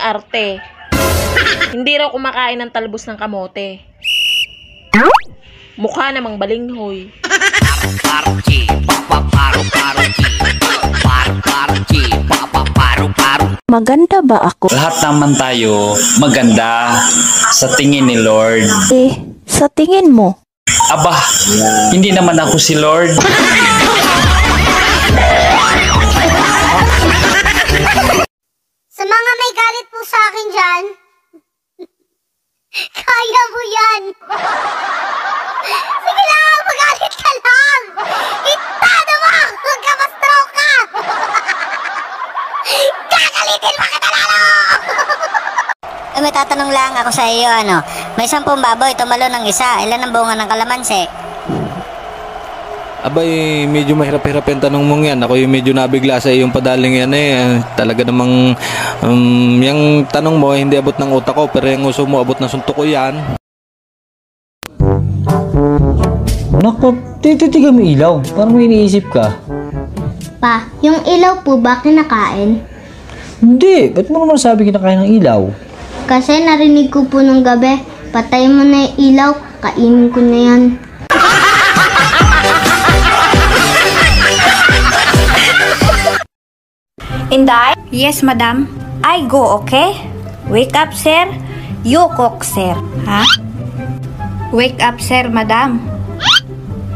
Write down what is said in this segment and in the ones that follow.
arte. Hindi raw kumakain ng talbos ng kamote. Mukha namang balinghoy. Maganda ba ako? Lahat naman tayo maganda sa tingin ni Lord. Sa tingin mo? Aba, hindi naman ako si Lord. Sa mga may galit po sa akin dyan, kaya mo yan. Sige lang, magalit ka lang. Itado mo, huwag ka ma-stroke ka. Gagalitin mo kita lalo. May tatanong lang ako sa iyo, may 10 baboy, tumalo ng isa, ilan ang bunga ng kalamansi? Abay, medyo mahirap-hirap yung tanong mong yan. Ako yung medyo nabigla sa iyong padaling yan Talaga namang, yung tanong mo, hindi abot ng utak ko, pero yung uso mo, abot ng suntok ko yan. Naku, titigan mo ilaw. Parang may iniisip ka. Pa, yung ilaw po ba kinakain? Hindi, ba't mo naman sabi kinakain ng ilaw? Kasi narinig ko po nung gabi, patay mo na yung ilaw, kainin ko na yan. Inday? Yes, madam. I go, okay? Wake up, sir. You cook, sir. Ha? Wake up, sir, madam.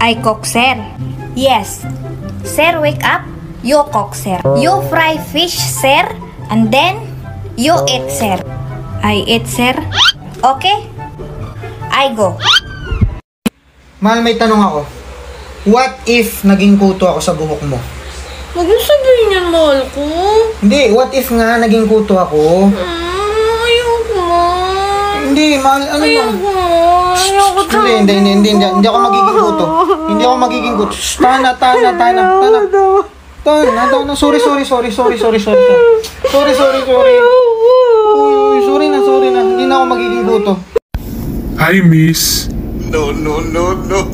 I cook, sir. Yes. Sir, wake up. You cook, sir. You fry fish, sir. And then, you eat, sir. I eat, sir. Okay? I go. Mahal, may tanong ako. What if naging kuto ako sa buhok mo? Huwag mo sabihin yan, mahal ko. Hindi, what if nga naging kuto ako? Ayoko. Hindi, mahal, ano ba? Ayoko talaga. Hindi ako magiging kuto. Hindi ako magiging kuto. Tana. Sorry. Sorry. Sorry na. Hindi na ako magiging kuto. Hi, miss. No.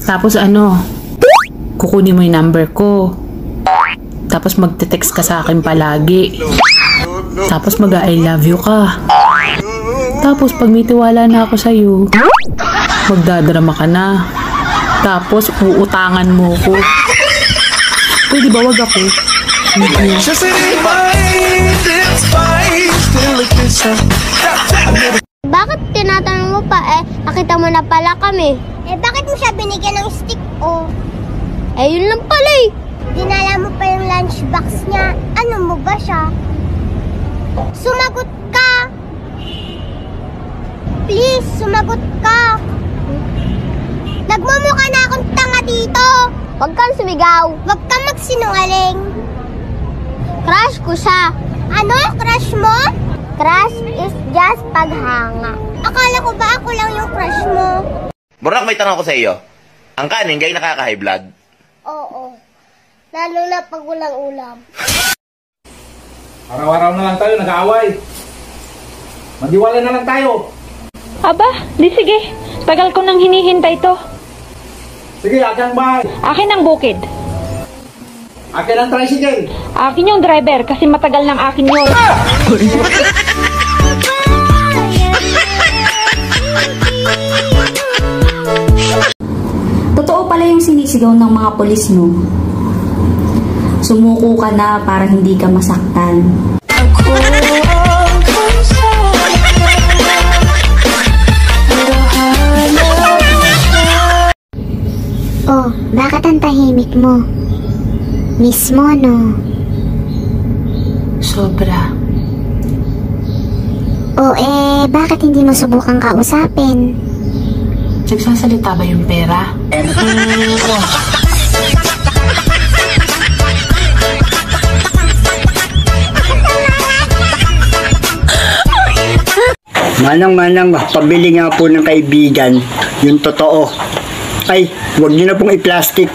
Tapos kukunin mo yung number ko. Tapos magte-text ka sa akin palagi. Tapos mag-I love you ka. Tapos pag may tiwala na ako sa'yo, magdadrama ka na. Tapos uutangan mo ko. Pwede ba wag ako? Bakit tinatanong mo pa nakita mo na pala kami? Bakit mo siya binigyan ng stick yun lang pala Dinala mo pa yung lunchbox niya. Ano mo ba siya? Sumagot ka! Please, sumagot ka! Nagmumukha na akong tanga dito! Huwag kang sumigaw! Huwag kang magsinungaling! Crush ko siya! Ano? Crush mo? Crush is just paghanga. Akala ko ba ako lang yung crush mo? Burak, may tanong ko sa iyo. Ang kanin, gay nakaka-high blood? Oo. Lalo na pag walang ulam. Araw-araw na lang tayo nag-aaway. Magdiwala na lang tayo. Aba, di sige. Tagal ko nang hinihintay to. Sige, akin ang bahay. Akin ang bukid. Akin ang tricycle. Akin yung driver kasi matagal ng akin yun. Totoo pala yung sinisigaw ng mga polis, no? Sumuko ka na para hindi ka masaktan. Bakit ang tahimik mo? Miss mo, no? Sobra. Bakit hindi mo subukang kausapin? Nagsasalita ba yung pera? Manang, pabili nga po ng kaibigan, yung totoo. Ay, huwag niyo na pong i-plastic.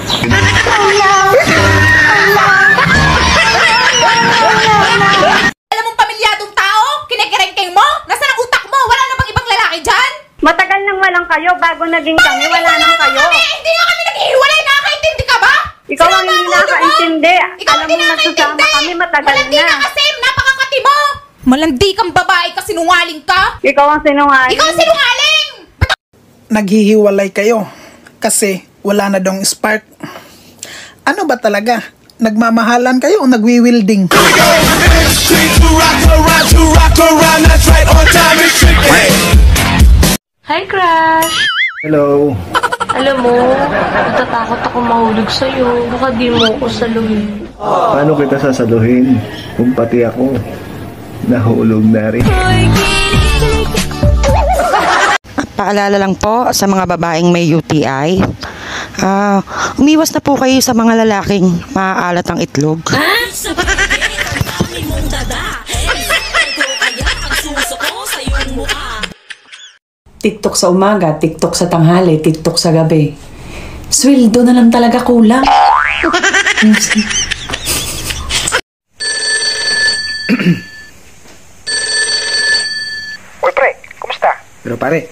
Alam mong pamilyadong tao? Kinikerengkeng mo? Nasaan ang utak mo? Wala na bang ibang lalaki dyan? Matagal nang walang kayo bago naging kami. Wala nang kayo. Hindi nga kami naghihiwalay. Nakakaintindi ka ba? Ikaw ang hindi nakaintindi. Alam mo, nagsasama kami matagal na. Malandi na kasi. Napakakati mo. Malandi kang babae kasi sinungaling ka? Ikaw ang sinungaling. Ikaw ang sinungaling! Naghihiwalay kayo kasi wala na dong spark. Ano ba talaga? Nagmamahalan kayo o nagwi-wielding? Hi, Crush! Hello. Alam mo, natatakot ako mahulog sa'yo. Baka di mo ako saluhin. Paano kita sasaluhin kung pati ako nahulog na rin? Paalala lang po sa mga babaeng may UTI. Umiwas na po kayo sa mga lalaking maaalat ang itlog. TikTok sa umaga, TikTok sa tanghali, TikTok sa gabi. Sweldo na lang talaga kulang. Uy, pre, kumusta? Pero pare,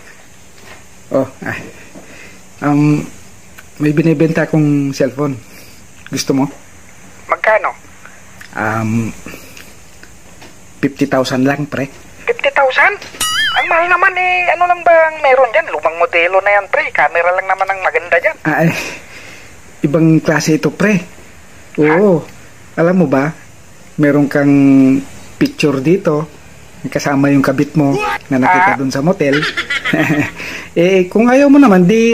may binibenta akong cellphone. Gusto mo? Magkano? 50,000 lang, pre. 50,000? Ang mahal naman eh. Ano lang bang meron dyan? Lumang modelo na yan, pre. Camera lang naman ang maganda dyan. Ibang klase ito, pre. Oo. Alam mo ba, meron kang picture dito kasama yung kabit mo na nakita dun sa motel. Kung ayaw mo naman, di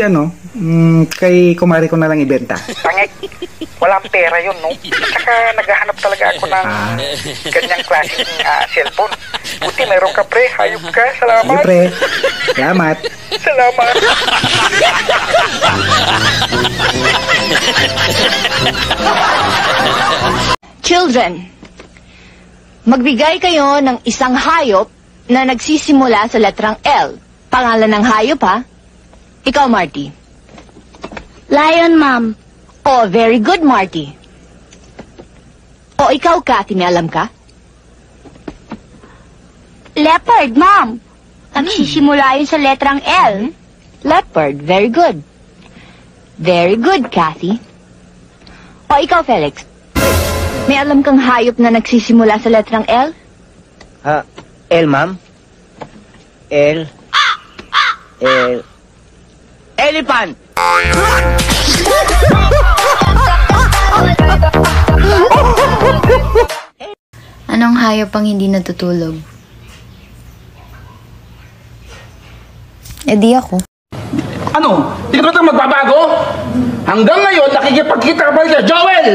kay kumari ko na lang ibenta. Pangit, walang pera yun, no? Saka naghahanap talaga ako ng ganyang klaseng cellphone. Buti meron ka, pre. Hayop ka. Salamat. Sige, pre. Salamat. Salamat. Children, magbigay kayo ng isang hayop na nagsisimula sa letrang L. Pangalan ng hayop, ha? Ikaw, Marty. Lion, ma'am. Oh, very good, Marty. O ikaw, Cathy, may alam ka? Leopard, ma'am. Nagsisimula yun sa letrang L. Leopard, very good. Very good, Cathy. O ikaw, Felix. May alam kang hayop na nagsisimula sa letrang L? L, ma'am? L. Elephant! Anong hayop ang hindi natutulog? Di ako. Ano? Di ka ba magbabago? Hanggang ngayon, nakikipagkita ka pa kay Joel!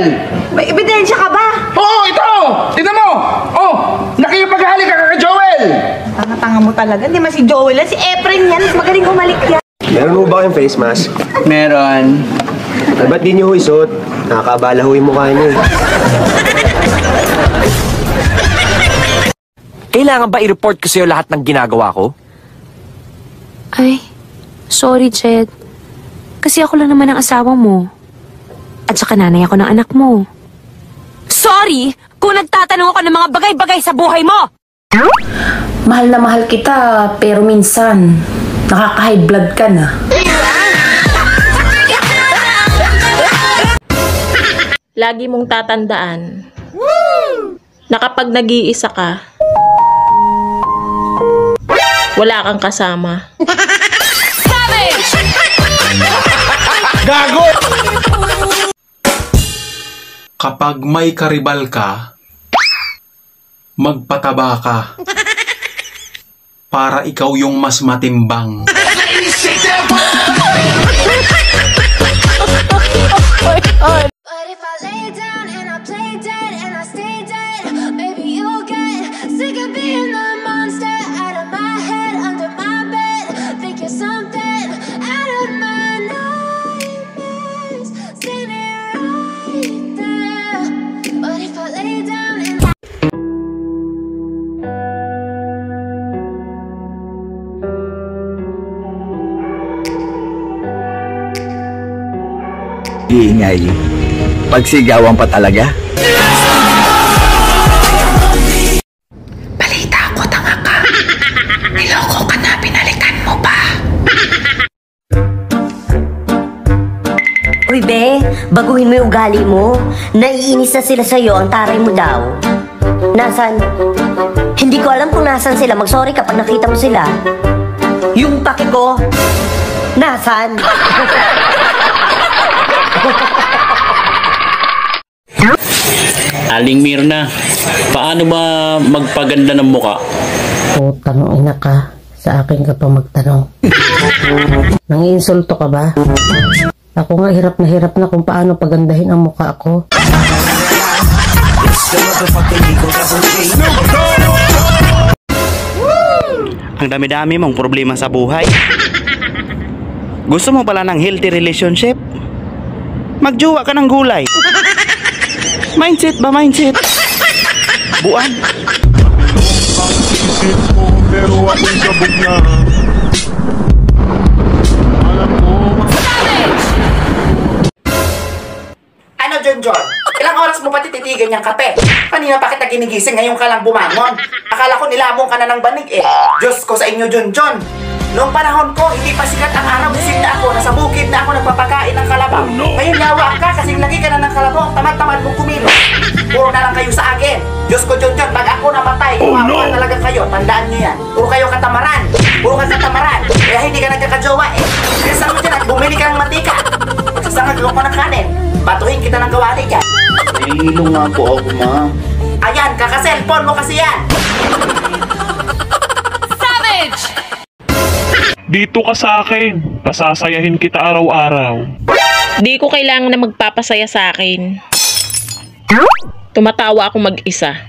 May ebidensya ka ba? Oo, ito! Tignan mo! Oh, nakikipaghalik ka kay Joel! Tanga-tanga mo talaga. Hindi man si Joel yan. Si Efren yan. Mas magaling humalik yan. Meron mo ba kayong face mask? Meron. Ba't di niyo ho isuot? Nakakabala ho yung mukha niyo. Kailangan ba i-report ko sa'yo lahat ng ginagawa ko? Ay, sorry, Jed. Kasi ako lang naman ang asawa mo. At saka nanay ako ng anak mo. Sorry kung nagtatanong ako ng mga bagay-bagay sa buhay mo! Mahal na mahal kita, pero minsan, nakaka-high blood ka na. Lagi mong tatandaan na kapag nag-iisa ka, wala kang kasama. Gago! Kapag may karibal ka, magpataba ka para ikaw yung mas matimbang. But if I lay down and I play dead and I stay dead, maybe you'll get sick of being the monster out of my head, under my bed. Think you're something out of my nightmares. See me right there. But if I lay down and Iingay. Pagsigawan pa talaga. Balita ko, tanga ka. Niloko ka na, pinalikan mo pa. Uy, be, baguhin mo yung ugali mo. Naiinis na sila sa'yo, ang taray mo daw. Nasaan? Hindi ko alam kung nasaan sila. Mag-sorry kapag nakita mo sila. Yung pake ko, nasaan? Aling Mirna, paano ba magpaganda ng muka? Putang ina ka. Sa akin ka pa magtanong. Nangiinsulto ka ba? Ako nga hirap na kung paano pagandahin ang mukha ko. Ang dami-dami mong problema sa buhay. Gusto mo pala ng healthy relationship? Magjowa ka ng gulay. Mindset ba mindset? Buwan. Pero ako'y sabog na. Ano, John? Ilang oras mo pa tititigan yung kape? Kanina pa kita ginigising, ngayon ka lang bumangon. Akala ko nilamong ka na ng banig eh. Diyos ko sa inyo, John. Noong panahon ko, hindi pa sikat ang araw, gising na ako, nasa bukid na ako nagpapakain ng kalabaw. Ngayon yawa ka kasi lagi ka na ng kalabaw, tamad-tamad mong kumilo. Puro na lang kayo sa akin. Diyos ko, John, pag ako namatay, kumawa talaga kayo, tandaan nyo yan. Puro kayo katamaran. Kaya hindi ka nagkakajowa eh. Kaya saan mo dyan, bumili ka ng mantika. Pagsasangag ko ng kanin, batuhin kita ng kawali dyan. Nahihilo nga po ako, ma. Ayan, kaka-cellphone mo kasi yan. Savage! Dito ka sa akin. Pasasayahin kita araw-araw. Di ko kailangan na magpapasaya sa akin. Tumatawa ako mag-isa.